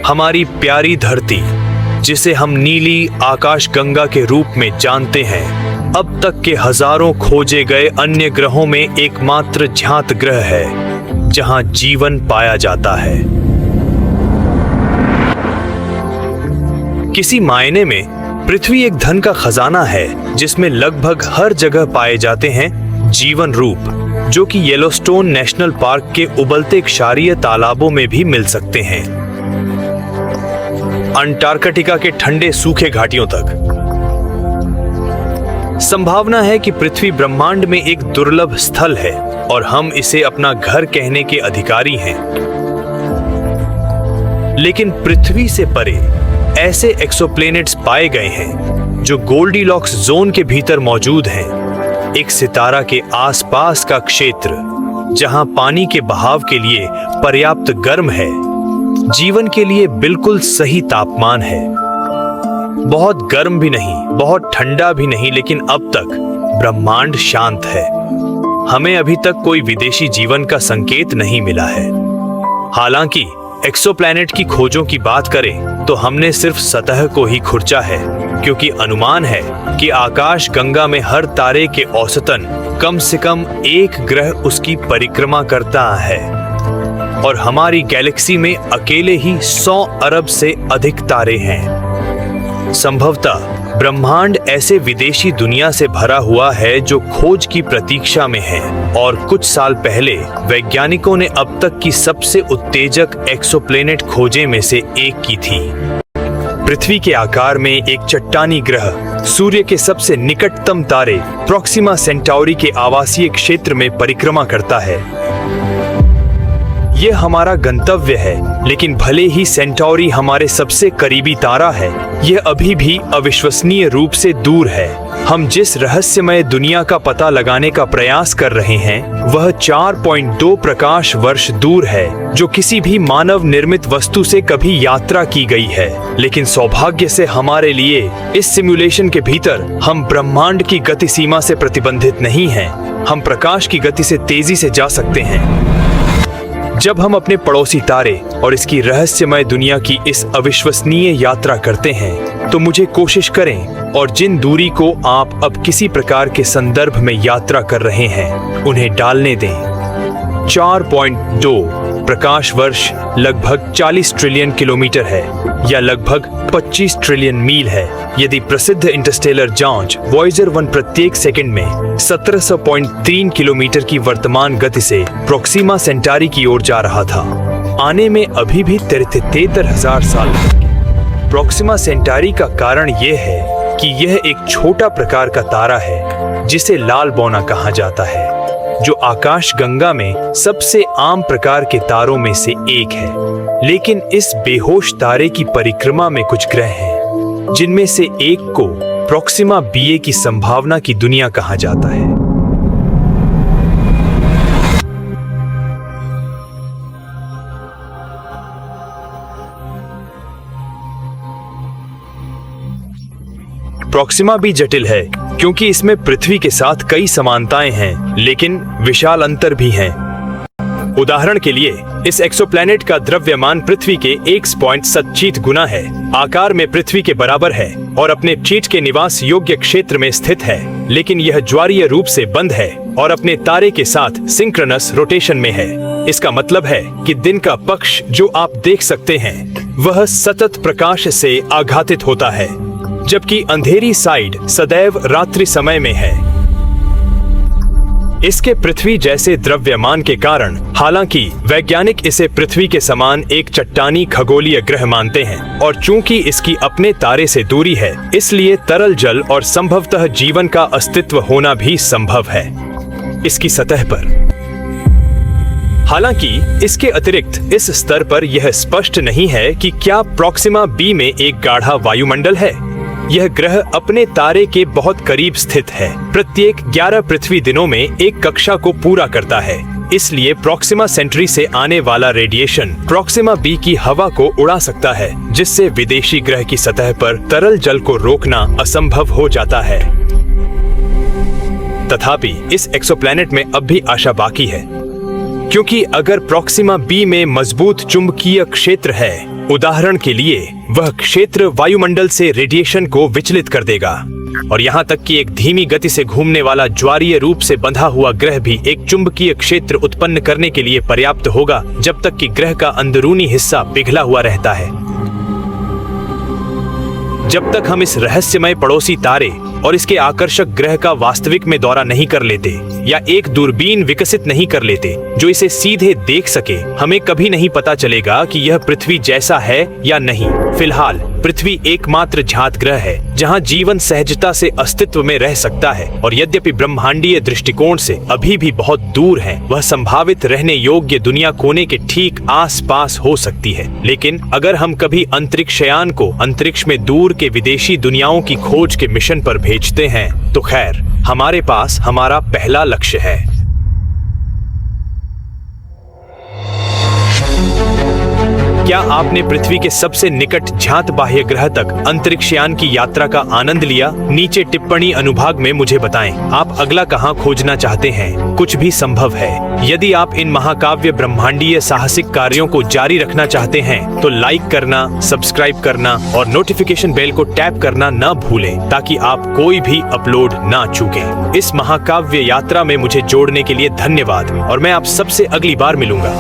हमारी प्यारी धरती, जिसे हम नीली आकाश गंगा के रूप में जानते हैं, अब तक के हजारों खोजे गए अन्य ग्रहों में एकमात्र ज्ञात ग्रह है जहां जीवन पाया जाता है। किसी मायने में पृथ्वी एक धन का खजाना है जिसमें लगभग हर जगह पाए जाते हैं जीवन रूप, जो कि येलोस्टोन नेशनल पार्क के उबलते क्षारीय तालाबों में भी मिल सकते हैं, अंटार्कटिका के ठंडे सूखे घाटियों तक। संभावना है कि पृथ्वी ब्रह्मांड में एक दुर्लभ स्थल है और हम इसे अपना घर कहने के अधिकारी हैं। लेकिन पृथ्वी से परे ऐसे एक्सोप्लैनेट्स पाए गए हैं जो गोल्डीलॉक्स जोन के भीतर मौजूद हैं, एक सितारा के आसपास का क्षेत्र जहां पानी के बहाव के लिए पर्याप्त गर्म है, जीवन के लिए बिल्कुल सही तापमान है, बहुत गर्म भी नहीं, बहुत ठंडा भी नहीं, लेकिन अब तक ब्रह्मांड शांत है। हमें अभी तक कोई विदेशी जीवन का संकेत नहीं मिला है। हालांकि एक्सोप्लैनेट की खोजों की बात करें तो हमने सिर्फ सतह को ही खुरचा है, क्योंकि अनुमान है कि आकाश गंगा में हर तारे के औसतन कम से कम एक ग्रह उसकी परिक्रमा करता है और हमारी गैलेक्सी में अकेले ही 100 अरब से अधिक तारे हैं। संभवतः ब्रह्मांड ऐसे विदेशी दुनिया से भरा हुआ है जो खोज की प्रतीक्षा में है, और कुछ साल पहले वैज्ञानिकों ने अब तक की सबसे उत्तेजक एक्सोप्लैनेट खोजे में से एक की थी। पृथ्वी के आकार में एक चट्टानी ग्रह सूर्य के सबसे निकटतम तारे प्रोक्सिमा सेंटाउरी के आवासीय क्षेत्र में परिक्रमा करता है। यह हमारा गंतव्य है, लेकिन भले ही सेंटाउरी हमारे सबसे करीबी तारा है, यह अभी भी अविश्वसनीय रूप से दूर है। हम जिस रहस्यमय दुनिया का पता लगाने का प्रयास कर रहे हैं, वह 4.2 प्रकाश वर्ष दूर है, जो किसी भी मानव निर्मित वस्तु से कभी यात्रा की गई है। लेकिन सौभाग्य से हमारे लिए इस सिमुलेशन के भीतर हम ब्रह्मांड की गति सीमा से प्रतिबंधित नहीं हैं। हम प्रकाश की गति से तेजी से जा सकते हैं। जब हम अपने पड़ोसी तारे और इसकी रहस्यमय दुनिया की इस अविश्वसनीय यात्रा करते हैं, तो मुझे कोशिश करें और जिन दूरी को आप अब किसी प्रकार के संदर्भ में यात्रा कर रहे हैं, उन्हें डालने दें। 4.2 प्रकाश वर्ष लगभग 40 ट्रिलियन किलोमीटर है, या लगभग 25 ट्रिलियन मील है, यदि प्रसिद्ध इंटरस्टेलर जांच वॉयेजर 1 प्रत्येक सेकंड में 1700.3 किलोमीटर की वर्तमान गति से प्रोक्सिमा सेंटारी की ओर जा रहा था। आने में अभी भी 73,000 साल लगेंगे। प्रोक्सिमा सेंटारी का कारण यह है कि यह एक छोटा प्रकार का तारा है जिसे लाल बौना कहा जाता है, जो आकाश गंगा में सबसे आम प्रकार के तारों में से एक है। लेकिन इस बेहोश तारे की परिक्रमा में कुछ ग्रह हैं, जिनमें से एक को प्रोक्सिमा बीए की संभावना की दुनिया कहा जाता है। प्रोक्सिमा बी जटिल है क्योंकि इसमें पृथ्वी के साथ कई समानताएं हैं, लेकिन विशाल अंतर भी हैं। उदाहरण के लिए, इस एक्सोप्लैनेट का द्रव्यमान पृथ्वी के 1.7 गुना है, आकार में पृथ्वी के बराबर है और अपने कीट के निवास योग्य क्षेत्र में स्थित है, लेकिन यह ज्वारीय रूप से बंद है और अपने तारे के साथ सिंक्रोनस रोटेशन में है। इसका मतलब है कि दिन का पक्ष जो आप देख सकते हैं, वह सतत प्रकाश से आघातित होता है, जबकि अंधेरी साइड सदैव रात्रि समय में है। इसके पृथ्वी जैसे द्रव्यमान के कारण हालांकि वैज्ञानिक इसे पृथ्वी के समान एक चट्टानी खगोलीय ग्रह मानते हैं, और चूंकि इसकी अपने तारे से दूरी है, इसलिए तरल जल और संभवतः जीवन का अस्तित्व होना भी संभव है इसकी सतह पर। हालांकि इसके अतिरिक्त इस स्तर पर यह स्पष्ट नहीं है कि क्या प्रोक्सिमा बी में एक गाढ़ा वायुमंडल है। यह ग्रह अपने तारे के बहुत करीब स्थित है, प्रत्येक 11 पृथ्वी दिनों में एक कक्षा को पूरा करता है। इसलिए प्रोक्सिमा सेंटारी से आने वाला रेडिएशन प्रोक्सिमा बी की हवा को उड़ा सकता है, जिससे विदेशी ग्रह की सतह पर तरल जल को रोकना असंभव हो जाता है। तथापि इस एक्सोप्लैनेट में अब भी आशा बाकी है, क्योंकि अगर प्रोक्सिमा बी में मजबूत चुंबकीय क्षेत्र है उदाहरण के लिए वह क्षेत्र वायुमंडल से रेडिएशन को विचलित कर देगा और यहाँ तक कि एक धीमी गति से घूमने वाला ज्वारीय रूप से बंधा हुआ ग्रह भी एक चुंबकीय क्षेत्र उत्पन्न करने के लिए पर्याप्त होगा जब तक कि ग्रह का अंदरूनी हिस्सा पिघला हुआ रहता है। जब तक हम इस रहस्यमय पड़ोसी तारे और इसके आकर्षक ग्रह का वास्तविक में दौरा नहीं कर लेते या एक दूरबीन विकसित नहीं कर लेते जो इसे सीधे देख सके, हमें कभी नहीं पता चलेगा कि यह पृथ्वी जैसा है या नहीं। फिलहाल पृथ्वी एकमात्र जात ग्रह है जहां जीवन सहजता से अस्तित्व में रह सकता है और यद्यपि ब्रह्मांडीय दृष्टिकोण से अभी भी बहुत दूर है, वह संभावित रहने योग्य दुनिया कोने के ठीक आस-पास हो सकती है। लेकिन अगर हम कभी अंतरिक्षयान को अंतरिक्ष में दूर के विदेशी दुनियाओं की खोज के मिशन पर भेजते हैं तो खैर हमारे पास हमारा पहला लक्ष्य है। क्या आपने पृथ्वी के सबसे निकट ज्ञात बाह्य ग्रह तक अंतरिक्षयान की यात्रा का आनंद लिया? नीचे टिप्पणी अनुभाग में मुझे बताएं, आप अगला कहां खोजना चाहते हैं? कुछ भी संभव है। यदि आप इन महाकाव्य ब्रह्मांडीय साहसिक कार्यों को जारी रखना चाहते हैं तो लाइक करना, सब्सक्राइब करना और नोटिफिकेशन बेल को टैप करना न भूलें ताकि आप कोई भी अपलोड ना चूकें। इस महाकाव्य यात्रा में मुझे जोड़ने के लिए धन्यवाद और मैं आप सबसे अगली बार मिलूंगा।